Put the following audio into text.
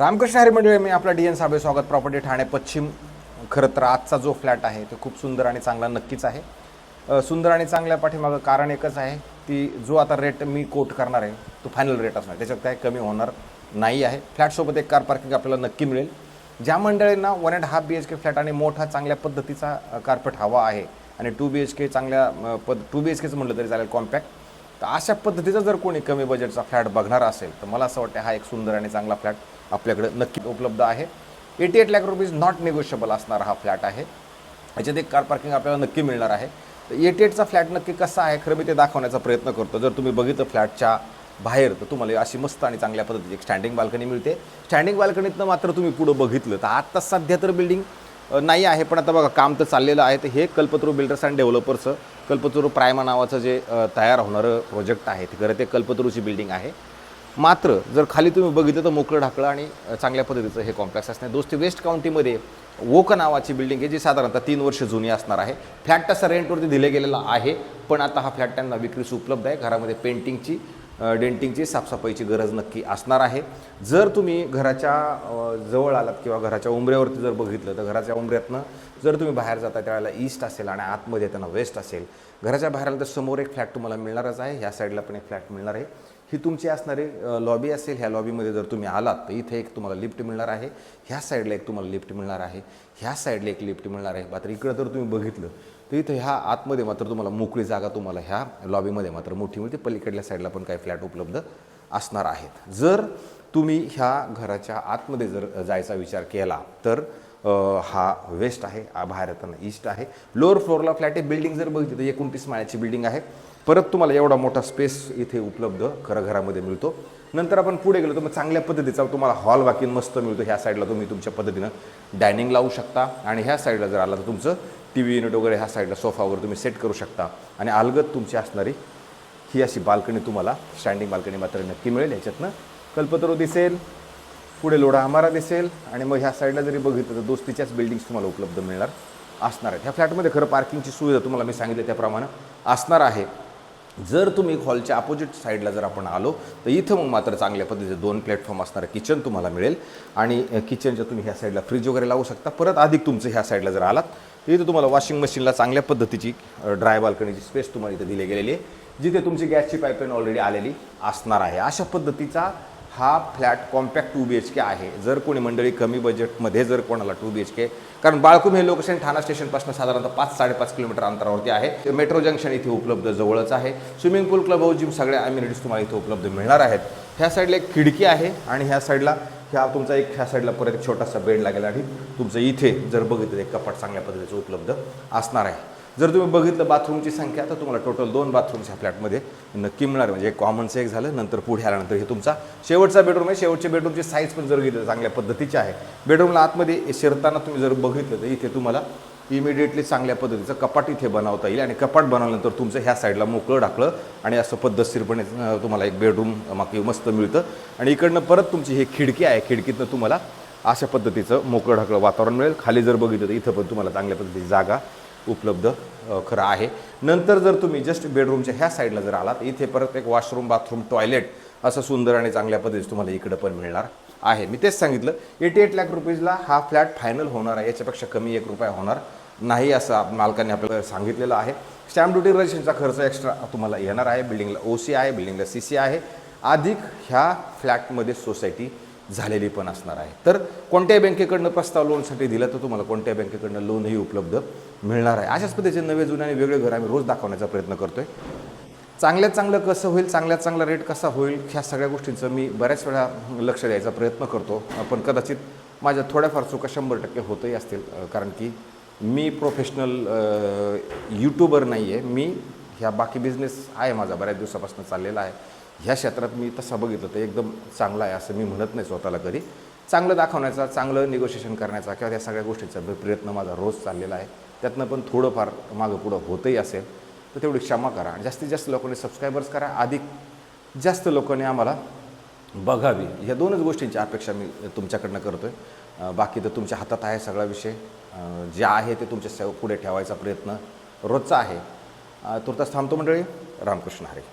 रामकृष्ण हरी मंडळी, मी आपला D N Sable स्वागत. प्रॉपर्टी ठाणे पश्चिम. खरं तर आजचा जो फ्लॅट आहे तो खूप सुंदर आणि चांगला नक्कीच आहे. सुंदर आणि चांगल्या पाठीमागं कारण एकच आहे, ती जो आता रेट मी कोट करणार आहे तो फायनल रेट असणार, त्याच्यात काय कमी होणार नाही आहे. फ्लॅटसोबत एक कार पार्किंग आपल्याला नक्की मिळेल. ज्या मंडळींना 1.5 BHK फ्लॅट आणि मोठा चांगल्या पद्धतीचा कार्पेट हवा आहे आणि 2 BHK चांगल्या 2 BHKचं म्हटलं तरी चालेल कॉम्पॅक्ट, तर अशा पद्धतीचा जर कोणी कमी बजेटचा फ्लॅट बघणार असेल तर मला असं वाटतं हा एक सुंदर आणि चांगला फ्लॅट आपल्याकडे नक्की उपलब्ध आहे. 88 लाख रुपीज नॉट निगोशिएबल असणारा हा फ्लॅट आहे. याच्यात एक कार पार्किंग आपल्याला नक्की मिळणार आहे. तर 88चा फ्लॅट नक्की कसा आहे खरं मी ते दाखवण्याचा प्रयत्न करतो. जर तुम्ही बघितलं फ्लॅटच्या बाहेर तर तुम्हाला अशी मस्त आणि चांगल्या पद्धतीची एक स्टँडिंग बाल्कनी मिळते. स्टँडिंग बाल्कनीतनं मात्र तुम्ही पुढं बघितलं तर आत्ता सध्या तर बिल्डिंग नाही आहे, पण आता बघा काम तर चाललेलं आहे. तर हे कल्पतरू बिल्डर्स अँड डेव्हलपर्सचं कल्पतरू प्रायमा नावाचं जे तयार होणारं प्रोजेक्ट आहे ते खरं ते कल्पतरूची बिल्डिंग आहे. मात्र जर खाली तुम्ही बघितलं तर मोकळं ढाकळं आणि चांगल्या पद्धतीचं हे कॉम्प्लेक्स असणार. दोस्ती वेस्ट काउंटीमध्ये वोक नावाची बिल्डिंग आहे जी साधारणतः 3 वर्ष जुनी असणार आहे. फ्लॅट तसा रेंटवरती दिले गेलेला आहे, पण आता हा फ्लॅट त्यांना विक्रीस उपलब्ध आहे. घरामध्ये पेंटिंगची डेंटिंगची साफसफाईची गरज नक्की असणार आहे. जर तुम्ही घराच्या जवळ आलात किंवा घराच्या उंबऱ्यावरती जर बघितलं तर घराच्या उंबऱ्यातनं जर तुम्ही बाहेर जाता त्यावेळेला ईस्ट असेल आणि आतमध्ये येताना वेस्ट असेल. घराच्या बाहेर आलं तर समोर एक फ्लॅट तुम्हाला मिळणारच आहे. ह्या साईडला पण एक फ्लॅट मिळणार आहे. ही तुमची असणारी लॉबी असेल. ह्या लॉबीमध्ये जर तुम्ही आलात तर इथे एक तुम्हाला लिफ्ट मिळणार आहे. ह्या साईडला एक तुम्हाला लिफ्ट मिळणार आहे. ह्या साईडला एक लिफ्ट मिळणार आहे. मात्र इकडं जर तुम्ही बघितलं तर इथं ह्या आतमध्ये मात्र तुम्हाला मोकळी जागा तुम्हाला ह्या लॉबीमध्ये मात्र मोठी मिळते. पलीकडल्या साईडला पण काही फ्लॅट उपलब्ध असणार आहेत. जर तुम्ही ह्या घराच्या आतमध्ये जर जायचा विचार केला तर हा वेस्ट आहे, बाहेर येताना ईस्ट आहे. लोअर फ्लोअरला फ्लॅट आहे. बिल्डिंग जर बघितली तर 29 माळ्याची बिल्डिंग आहे. परत तुम्हाला एवढा मोठा स्पेस इथे उपलब्ध खरं घरामध्ये मिळतो. नंतर आपण पुढे गेलो तर मग चांगल्या पद्धतीचा तुम्हाला हॉल बाकी मस्त मिळतो. ह्या साईडला तुम्ही तुमच्या पद्धतीनं डायनिंग लावू शकता आणि ह्या साईडला जर आला तर तुमचं TV युनिट वगैरे ह्या साईडला सोफा वगैरे तुम्ही सेट करू शकता. आणि अलगद तुमची असणारी ही अशी बाल्कनी तुम्हाला स्टँडिंग बाल्कनी मात्र नक्की मिळेल. ह्याच्यातनं कल्पतरू दिसेल, पुढे लोढा आमारा दिसेल आणि मग ह्या साईडला जरी बघितलं तर दोस्तीच्याच बिल्डिंग्स तुम्हाला उपलब्ध मिळणार असणार आहेत. ह्या फ्लॅटमध्ये खरं पार्किंगची सुविधा तुम्हाला मी सांगितलं त्याप्रमाणे असणार आहे. जर तुम्ही हॉलच्या अपोजिट साईडला जर आपण आलो तर इथं मग मात्र चांगल्या पद्धतीचे 2 प्लॅटफॉर्म असणारं किचन तुम्हाला मिळेल आणि किचनच्या तुम्ही ह्या साईडला फ्रीज वगैरे लावू शकता. परत अधिक तुमचं ह्या साईडला जर आलात तर इथं तुम्हाला वॉशिंग मशीनला चांगल्या पद्धतीची ड्राय बाल्कनीची स्पेस तुम्हाला इथं दिली गेलेली आहे, जिथे तुमची गॅसची पाईपलाईन ऑलरेडी आलेली असणार आहे. अशा पद्धतीचा हा फ्लॅट कॉम्पॅक्ट 2 BHK आहे. जर कोणी मंडळी कमी बजेटमध्ये जर कोणाला 2 BHK, कारण बाळकुम हे लोकेशन ठाणा स्टेशनपासून साधारणतः 5-5.5 किलोमीटर अंतरावरती आहे. मेट्रो जंक्शन इथे उपलब्ध जवळच आहे. स्विमिंग पूल, क्लब हाऊस, जिम सगळ्या अम्युनिटीज तुम्हाला इथे उपलब्ध मिळणार आहेत. ह्या साईडला एक खिडकी आहे आणि ह्या साईडला तुमचा एक ह्या साईडला परत एक छोटासा बेड लागेल आणि तुमचं इथे जर बघितलं एक कपाट चांगल्या पद्धतीचं उपलब्ध असणार आहे. जर तुम्ही बघितलं बाथरूमची संख्या तर तुम्हाला टोटल 2 बाथरूम्स ह्या फ्लॅटमध्ये नक्की मिळणार. म्हणजे एक कॉमनचं एक झालं, नंतर पुढे आल्यानंतर हे तुमचा शेवटचा बेडरूम आहे. शेवटच्या बेडरूमची साईज पण जर घेतलं चांगल्या पद्धतीची आहे. बेडरूमला आतमध्ये शिरताना तुम्ही जर बघितलं तर इथे तुम्हाला इमिडिएटली चांगल्या पद्धतीचं कपाट इथे बनवता येईल आणि कपाट बनवल्यानंतर तुमचं ह्या साईडला मोकळं ढाकलं आणि असं पद्धतशीरपणे तुम्हाला एक बेडरूम मागे मस्त मिळतं. आणि इकडनं परत तुमची ही खिडकी आहे, खिडकीतनं तुम्हाला अशा पद्धतीचं मोकळं ढाकलं वातावरण मिळेल. खाली जर बघितलं तर इथं पण तुम्हाला चांगल्या पद्धतीची जागा उपलब्ध खरं आहे. नंतर जर तुम्ही जस्ट बेडरूमच्या ह्या साईडला जर आलात इथे परत एक वॉशरूम, बाथरूम, टॉयलेट असं सुंदर आणि चांगल्या पद्धतीचं तुम्हाला इकडं पण मिळणार आहे. मी तेच सांगितलं 88 लाख रुपीजला हा फ्लॅट फायनल होणार आहे. याच्यापेक्षा कमी 1 रुपया होणार नाही असं मालकांनी आपल्याला सांगितलेलं आहे. स्टॅम्प ड्युटी रजिस्ट्रेशनचा खर्च एक्स्ट्रा तुम्हाला येणार आहे. बिल्डिंगला OC आहे, बिल्डिंगला CC आहे, अधिक ह्या फ्लॅटमध्ये सोसायटी झालेली पण असणार आहे. तर कोणत्याही बँकेकडनं प्रस्ताव लोनसाठी दिला तर तुम्हाला कोणत्याही बँकेकडनं लोनही उपलब्ध मिळणार आहे. अशाच पद्धतीचे नवे जुने आणि वेगळे घर आम्ही रोज दाखवण्याचा प्रयत्न करतोय. चांगल्यात चांगलं कसं होईल, चांगल्यात चांगला रेट कसा होईल, ह्या सगळ्या गोष्टींचं मी बऱ्याच वेळा लक्ष द्यायचा प्रयत्न करतो. पण कदाचित माझ्या थोड्याफार चुका 100% होतही असतील, कारण की मी प्रोफेशनल यूट्यूबर नाही आहे. मी ह्या बाकी बिझनेस आहे माझा बऱ्याच दिवसापासून चाललेला आहे. ह्या क्षेत्रात मी तसं बघितलं तर एकदम चांगला आहे असं मी म्हणत नाही स्वतःला कधी. चांगलं दाखवण्याचा, चांगलं निगोशिएशन करण्याचा किंवा त्या सगळ्या गोष्टींचा प्रयत्न माझा रोज चाललेला आहे. त्यातनं पण थोडंफार मागं पुढं होतही असेल तर तेवढी क्षमा करा आणि जास्तीत जास्त लोकांनी सबस्क्रायबर्स करा, अधिक जास्त लोकांनी आम्हाला बघावी. ह्या 2च गोष्टींची अपेक्षा मी तुमच्याकडनं करतो आहे. बाकी तर तुमच्या हातात आहे सगळा विषय. जे आहे ते तुमच्या पुढे ठेवायचा प्रयत्न रोजचा आहे. तुर्तास थांबतो मंडळी. रामकृष्ण हरी.